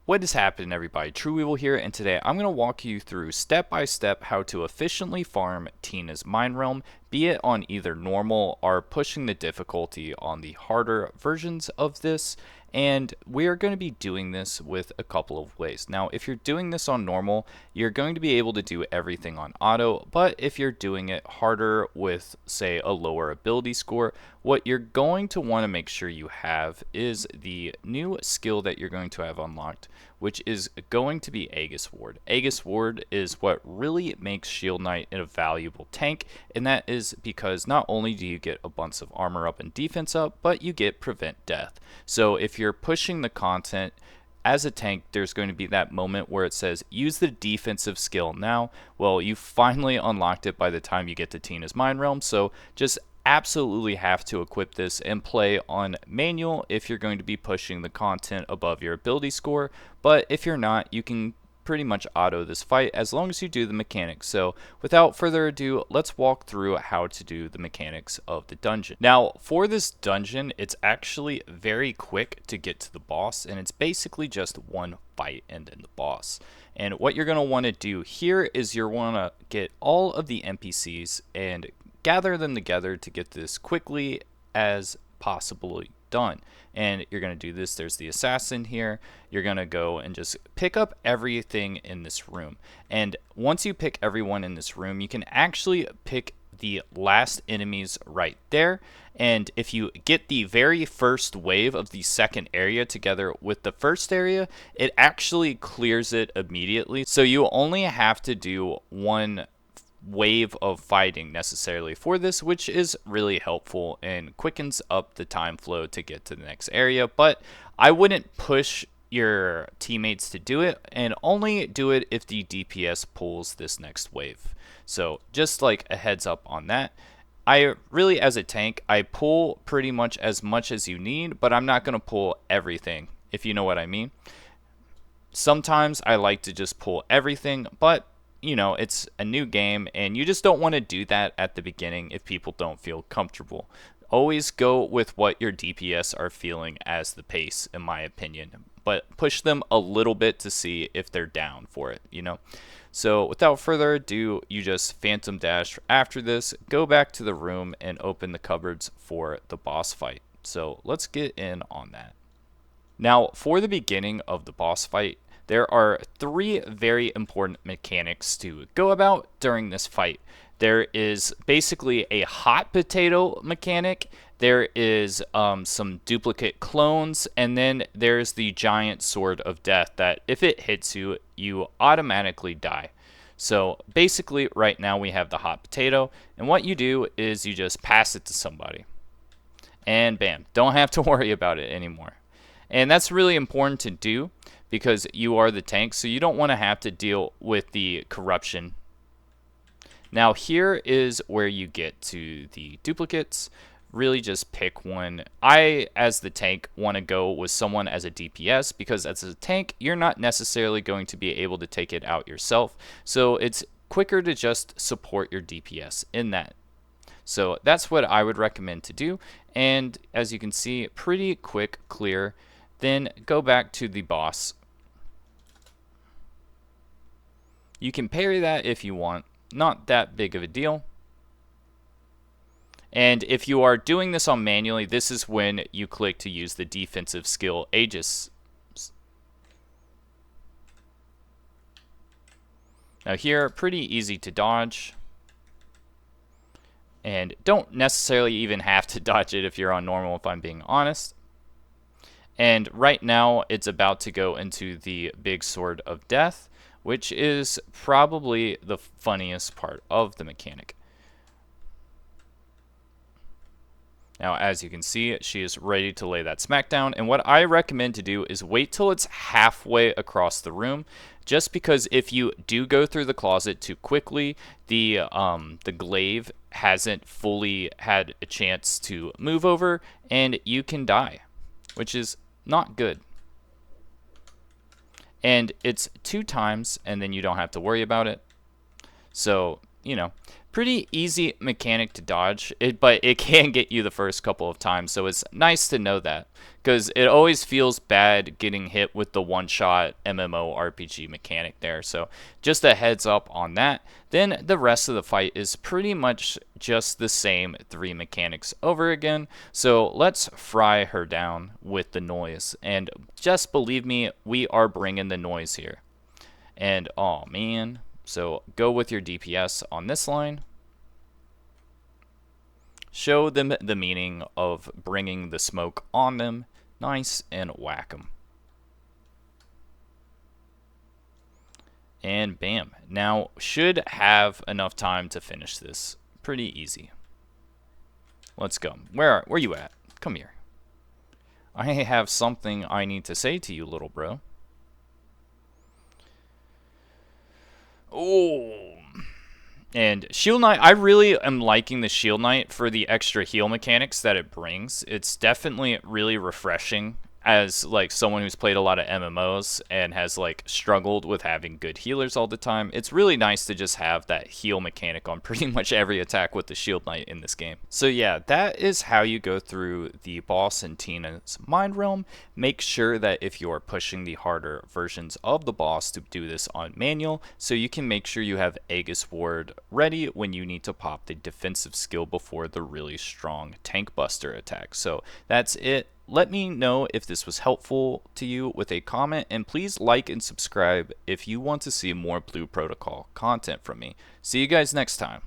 What is happening, everybody? trueeevil here, and today I'm going to walk you through step by step how to efficiently farm Tina's Mindrealm, be it on either normal or pushing the difficulty on the harder versions of this. And we are going to be doing this with a couple of ways. Now, if you're doing this on normal, you're going to be able to do everything on auto, but if you're doing it harder with, say, a lower ability score, what you're going to want to make sure you have is the new skill that you're going to have unlocked, which is going to be Aegis Ward. Aegis Ward is what really makes Shield Knight a valuable tank, and that is because not only do you get a bunch of armor up and defense up, but you get Prevent Death. So if you're pushing the content as a tank, there's going to be that moment where it says use the defensive skill now. Well, you finally unlocked it by the time you get to Tina's Mindrealm, so just absolutely have to equip this and play on manual if you're going to be pushing the content above your ability score. But if you're not, you can pretty much auto this fight as long as you do the mechanics. So without further ado, let's walk through how to do the mechanics of the dungeon. Now, for this dungeon, it's actually very quick to get to the boss, and it's basically just one fight and then the boss. And what you're going to want to do here is you're want to get all of the NPCs and gather them together to get this quickly as possibly done. And you're going to do this. There's the assassin here. You're going to go and just pick up everything in this room. And once you pick everyone in this room, you can actually pick the last enemies right there. And if you get the very first wave of the second area together with the first area, it actually clears it immediately. So you only have to do one wave of fighting necessarily for this, which is really helpful and quickens up the time flow to get to the next area. But I wouldn't push your teammates to do it, and only do it if the DPS pulls this next wave. So just like a heads up on that. I really, as a tank, I pull pretty much as you need, but I'm not going to pull everything, if you know what I mean. Sometimes I like to just pull everything, but you know, it's a new game, and you just don't want to do that at the beginning if people don't feel comfortable. Always go with what your DPS are feeling as the pace, in my opinion, but push them a little bit to see if they're down for it, you know. So without further ado, you just phantom dash after this, go back to the room and open the cupboards for the boss fight. So let's get in on that. Now, for the beginning of the boss fight, there are three very important mechanics to go about during this fight. There is basically a hot potato mechanic, there is some duplicate clones, and then there's the giant sword of death that if it hits you, you automatically die. So basically right now we have the hot potato, and what you do is you just pass it to somebody. And bam, don't have to worry about it anymore. And that's really important to do because you are the tank, so you don't want to have to deal with the corruption. Now here is where you get to the duplicates. Really just pick one. I, as the tank, want to go with someone as a DPS because as a tank, you're not necessarily going to be able to take it out yourself. So it's quicker to just support your DPS in that. So that's what I would recommend to do. And as you can see, pretty quick clear. Then go back to the boss. You can parry that if you want, not that big of a deal. And if you are doing this on manually, this is when you click to use the defensive skill Aegis. Now here, pretty easy to dodge. And don't necessarily even have to dodge it if you're on normal, if I'm being honest. And right now, it's about to go into the big sword of death, which is probably the funniest part of the mechanic. Now, as you can see, she is ready to lay that smackdown. And what I recommend to do is wait till it's halfway across the room, just because if you do go through the closet too quickly, the glaive hasn't fully had a chance to move over, and you can die, which is not good. And it's 2 times, and then you don't have to worry about it. So, you know, Pretty easy mechanic to dodge, but it can get you the first couple of times, so it's nice to know that, because it always feels bad getting hit with the one-shot MMORPG mechanic there, so just a heads up on that. Then the rest of the fight is pretty much just the same 3 mechanics over again, so let's fry her down with the noise, and just believe me, we are bringing the noise here. And oh man, so go with your DPS on this line. Show them the meaning of bringing the smoke on them. Nice, and whack them. And bam. Now, should have enough time to finish this. Pretty easy. Let's go. Where you at? Come here. I have something I need to say to you, little bro. Oh. And Shield Knight, I really am liking the Shield Knight for the extra heal mechanics that it brings. It's definitely really refreshing as like someone who's played a lot of MMOs and has like struggled with having good healers all the time. It's really nice to just have that heal mechanic on pretty much every attack with the Shield Knight in this game. So yeah, that is how you go through the boss in Tina's Mindrealm. Make sure that if you're pushing the harder versions of the boss to do this on manual, so you can make sure you have Aegis Ward ready when you need to pop the defensive skill before the really strong tank buster attack. So that's it. Let me know if this was helpful to you with a comment, and please like and subscribe if you want to see more Blue Protocol content from me. See you guys next time.